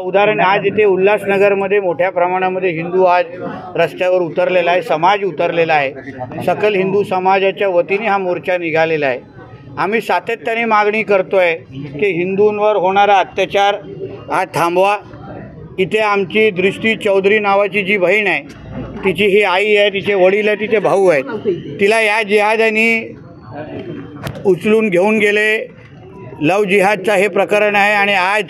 उदाहरण आज इथे उल्हासनगरमध्ये मोठ्या प्रमाणामध्ये हिंदू आज रस्त्यावर उतरलेला आहे, समाज उतरलेला आहे। सकल हिंदू समाजाच्या वतीने हा मोर्चा निघालेला आहे। आम्ही सातत्याने मागणी करतोय की हिंदूंवर होणारा अत्याचार हा थांबवा। इथे आमची दृष्टी चौधरी नावाची जी बहीण आहे, तिची ही आई आहे, तिचे वडील आहे, तिचे भाऊ आहेत, तिला या जिहाद्यांनी उचलून घेऊन गेले। लव जिहादचा हे प्रकरण आहे आणि आज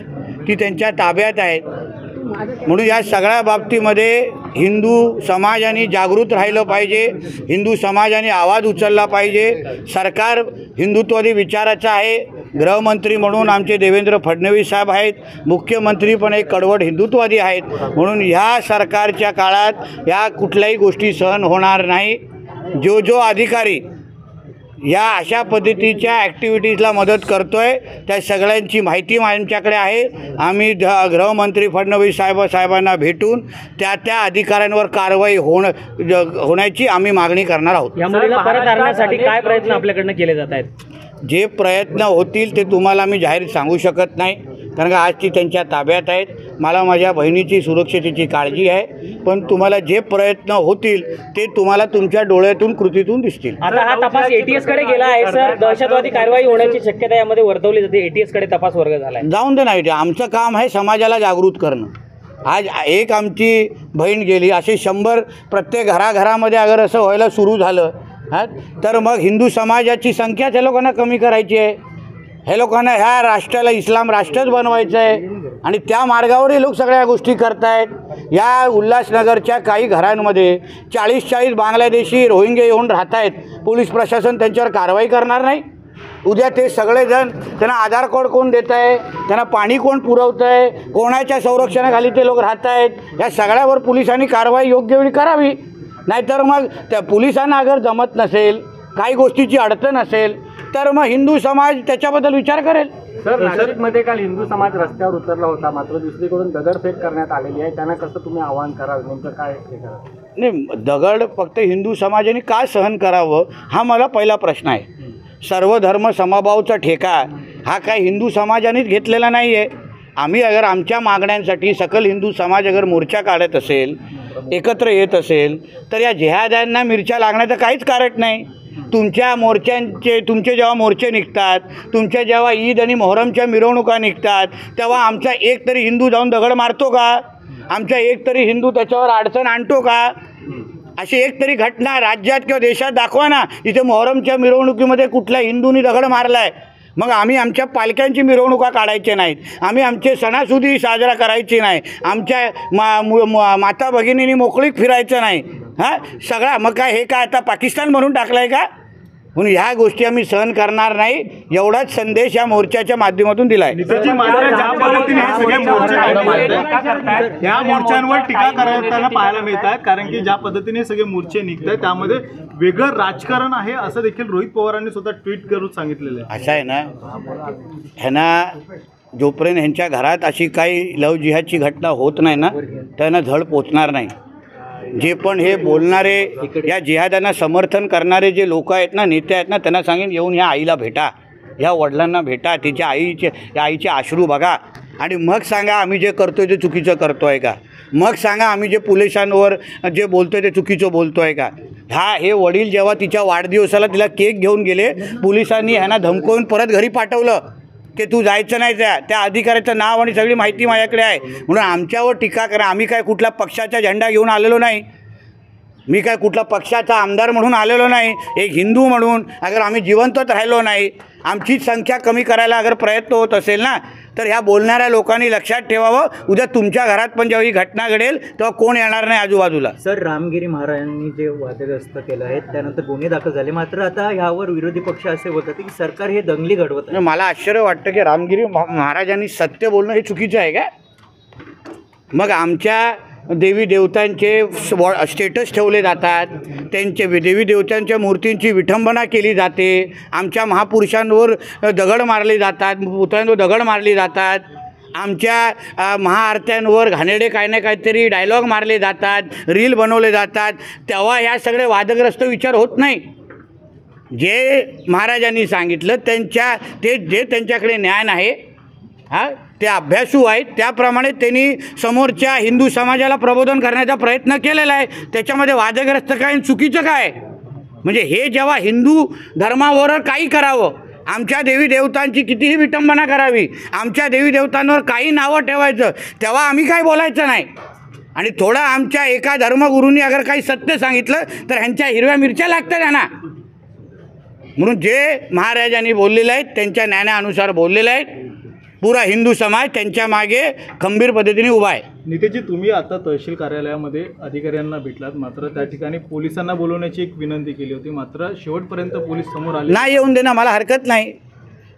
ती त्यांच्या ताब्यात आहे। म्हणून या सगळ्या बाबतीमध्ये हिंदू समाजाने जागृत राहिलं पाहिजे, हिंदू समाजाने आवाज उचलला पाहिजे। सरकार हिंदुत्ववादी विचाराचं आहे। गृहमंत्री म्हणून आमचे देवेंद्र फडणवीस साहेब आहेत, मुख्यमंत्री पण एक कडवट हिंदुत्ववादी आहेत। म्हणून ह्या सरकारच्या काळात या कुठल्याही गोष्टी सहन होणार नाही। जो अधिकारी या अशा पद्धतीच्या ॲक्टिव्हिटीजला मदत करतोय त्या सगळ्यांची माहिती आमच्याकडे आहे। आम्ही गृहमंत्री फडणवीस साहेबांना भेटून त्या अधिकाऱ्यांवर कारवाई होण्याची आम्ही मागणी करणार आहोत। या मुलीला परत आणण्यासाठी काय प्रयत्न आपल्याकडनं केले जात आहेत? जे प्रयत्न होतील ते तुम्हाला मी जाहीर सांगू शकत नाही, कारण का आज ती त्यांच्या ताब्यात आहेत। मला माझ्या बहिणीची सुरक्षितेची काळजी आहे, पण तुम्हाला जे प्रयत्न होतील ते तुम्हाला तुमच्या डोळ्यातून कृतीतून दिसतील। आता हा तपास ATS कडे गेला आहे सर, दहशतवादी कारवाई होण्याची शक्यता यामध्ये वर्तवली जाते। ATS कडे तपास वर्ग झाला आहे। जाऊन दे नाही, आमचं काम आहे समाजाला जागृत करणं। आज एक आमची बहीण गेली, असे 100 प्रत्येक घराघरामध्ये अगर असं व्हायला सुरू झालं तर मग हिंदू समाजाची संख्या त्या लोकांना कमी करायची आहे। हे लोकांना ह्या राष्ट्राला इस्लाम राष्ट्रच बनवायचं आहे आणि त्या मार्गावरही लोक सगळ्या गोष्टी करत आहेत। या उल्हासनगरच्या काही घरांमध्ये 40-40 बांगलादेशी रोहिंगे येऊन राहत आहेत। पोलीस प्रशासन त्यांच्यावर कारवाई करणार नाही? उद्या ते सगळेजण त्यांना आधार कार्ड कोण देत आहे, त्यांना पाणी कोण पुरवतं आहे, कोणाच्या संरक्षणाखाली ते लोक राहत आहेत, या सगळ्यावर पोलिसांनी कारवाई योग्य वेळी करावी। नाहीतर मग त्या पोलिसांना अगर जमत नसेल, काही गोष्टीची अडचण असेल तर मग हिंदू समाज त्याच्याबद्दल विचार करेल। सर, नाशिकमध्ये काल हिंदू समाज रस्त्यावर उतरला होता, मात्र दुसरीकडून दगडफेक करण्यात आलेली आहे। त्यांना कसं तुम्ही आवाहन कराल, नेमकं काय हे करा? नाही, दगड फक्त हिंदू समाजाने का सहन करावं हा मला पहिला प्रश्न आहे। सर्व धर्म समभावचा ठेका हा काय हिंदू समाजानेच घेतलेला नाही आहे। आम्ही अगर आमच्या मागण्यांसाठी सकल हिंदू समाज अगर मोर्चा काढत असेल, एकत्र येत असेल, तर या जिहाद्यांना मिरच्या लागण्याचं काहीच कारण नाही। तुमच्या मोर्चांचे तुमचे जेव्हा मोर्चे निघतात, तुमच्या जेव्हा ईद आणि मोहरमच्या मिरवणुका निघतात, तेव्हा आमचा एक तरी हिंदू जाऊन दगड मारतो का? आमचा एक तरी हिंदू त्याच्यावर अडचण आणतो का? अशी एक तरी घटना राज्यात किंवा देशात दाखवा ना, इथे मोहरमच्या मिरवणुकीमध्ये कुठल्या हिंदूंनी दगड मारला आहे। मग आम्ही आमच्या पालख्यांची मिरवणुका काढायच्या नाहीत, आम्ही आमचे सणासुदी साजरा करायची नाही, आमच्या माता भगिनींनी मोकळीक फिरायचं नाही। सगळा मग काय हे काय आता पाकिस्तान म्हणून टाकलं आहे का? म्हणून ह्या गोष्टी आम्ही सहन करणार नाही, एवढाच संदेश या मोर्चाच्या माध्यमातून दिला आहे। या मोर्चांवर टीका करताना पाहायला मिळतात, कारण की ज्या पद्धतीने सगळे मोर्चे निघतात त्यामध्ये वेगळं राजकारण आहे असं देखील रोहित पवारांनी स्वतः ट्विट करून सांगितलेलं आहे। असं आहे ना, ह्यांना जोपर्यंत ह्यांच्या घरात अशी काही लव जिहादची घटना होत नाही ना, त्यांना धड पोचणार नाही। जे पण हे बोलणारे, या जिहादांना समर्थन करणारे जे लोक आहेत ना, नेते आहेत ना, त्यांना सांगेन येऊन ह्या आईला भेटा, ह्या वडिलांना भेटा, तिच्या आईचे अश्रू बघा आणि मग सांगा आम्ही जे करतोय ते चुकीचं करतोय का? मग सांगा आम्ही जे पोलिसांवर जे बोलतोय ते चुकीचं बोलतोय का? हे वडील जेव्हा तिच्या वाढदिवसाला तिला केक घेऊन गेले, पोलिसांनी ह्यांना धमकवून परत घरी पाठवलं की तू जायचं नाही। त्या अधिकाऱ्याचं नाव आणि सगळी माहिती माझ्याकडे आहे, म्हणून आमच्यावर टीका करा। आम्ही काय कुठला पक्षाचा झेंडा घेऊन आलेलो नाही, मी काय कुठला पक्षाचा आमदार म्हणून आलेलो नाही। एक हिंदू म्हणून अगर आम्ही जिवंतच राहिलो नाही, आमची संख्या कमी करायला अगर प्रयत्न होत असेल ना, तर ह्या बोलणाऱ्या लोकांनी लक्षात ठेवावं, उद्या तुमच्या घरात पण जेव्हा ही घटना घडेल तेव्हा कोण येणार नाही आजूबाजूला। सर, रामगिरी महाराजांनी जे वादग्रस्त केलं आहे त्यानंतर गुन्हे दाखल झाले, मात्र आता ह्यावर विरोधी पक्ष असे बोलतात की सरकार हे दंगली घडवत आहे। मला आश्चर्य वाटतं की रामगिरी महाराजांनी सत्य बोलणं हे चुकीचं आहे का? मग आमच्या देवी देवतांचे स्टेटस ठेवले जातात, त्यांचे देवी देवतांच्या मूर्तींची विठंबना केली जाते, आमच्या महापुरुषांवर दगड मारले जातात, पुतळ्यांवर दगड मारली जातात, आमच्या महाआरत्यांवर घाणेरडे काही ना काहीतरी डायलॉग मारले जातात, रील बनवले जातात, तेव्हा ह्या सगळे वादग्रस्त विचार होत नाही। जे महाराजांनी सांगितलं जे त्यांच्याकडे ज्ञान आहे ते अभ्यासू आहेत, त्याप्रमाणे त्यांनी समोरच्या हिंदू समाजाला प्रबोधन करण्याचा प्रयत्न केलेला आहे. त्याच्यामध्ये वादग्रस्त काय आणि चुकीचं काय? म्हणजे हे जेव्हा हिंदू धर्मावर काही करावं, आमच्या देवी देवतांची कितीही विटंबना करावी, आमच्या देवी देवतांवर काही नावं ठेवायचं, तेव्हा आम्ही काय बोलायचं नाही. आणि थोडं आमच्या एका धर्मगुरूंनी अगर काही सत्य सांगितलं तर ह्यांच्या हिरव्या मिरच्या लागतात त्यांना. म्हणून जे महाराजांनी बोललेलं आहे त्यांच्या ज्ञानानुसार बोललेलं आहे. पुरा हिंदू समाज त्यांच्या मागे खंबीर पद्धतीने उभा आहे. नितेशजी, तुम्ही आता तहसील कार्यालयामध्ये अधिकाऱ्यांना भेटलात, मात्र त्या ठिकाणी पोलिसांना बोलवण्याची एक विनंती केली होती, मात्र शेवटपर्यंत पोलीस समोर आले नाही. येऊन देणं मला हरकत नाही,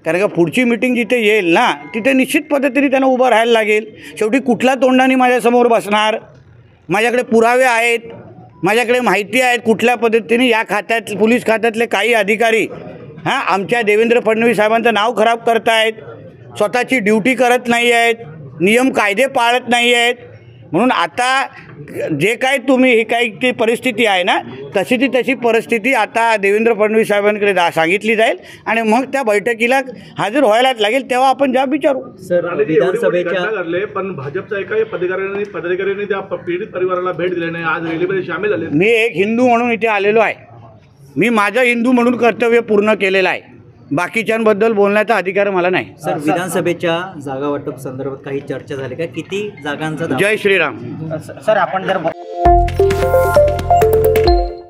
कारण का पुढची मीटिंग जिथे येईल ना तिथे निश्चित पद्धतीने त्यांना उभं राहायला लागेल. शेवटी कुठल्या तोंडाने माझ्यासमोर बसणार? माझ्याकडे पुरावे आहेत, माझ्याकडे माहिती आहेत कुठल्या पद्धतीने या खात्यात पोलीस खात्यातले काही अधिकारी आमच्या देवेंद्र फडणवीस साहेबांचं नाव खराब करतायत, स्वतःची ड्युटी करत नाही आहेत, नियम कायदे पाळत नाही आहेत. म्हणून आता जे काय तुम्ही ही काही ती परिस्थिती आहे ना तशी परिस्थिती आता देवेंद्र फडणवीस साहेबांकडे सांगितली जाईल आणि मग त्या बैठकीला हजर व्हायलाच लागेल, तेव्हा आपण जाब विचारू. सर, विधानसभेच्या घडले पण भाजपच्या एकाही पदाधिकाऱ्यांनी त्या पीडित परिवाराला भेट दिली नाही, आज रॅलीमध्ये सामील झाले. मी एक हिंदू म्हणून इथे आलेलो आहे. मी माझं हिंदू म्हणून कर्तव्य पूर्ण केलेलं आहे. बाकीच्यांबद्दल बोलण्याचा अधिकार मला नाही. सर, विधानसभेच्या जागा वाटप संदर्भात काही चर्चा झाली का? किती जागांचा जय श्रीराम. सर आपण जर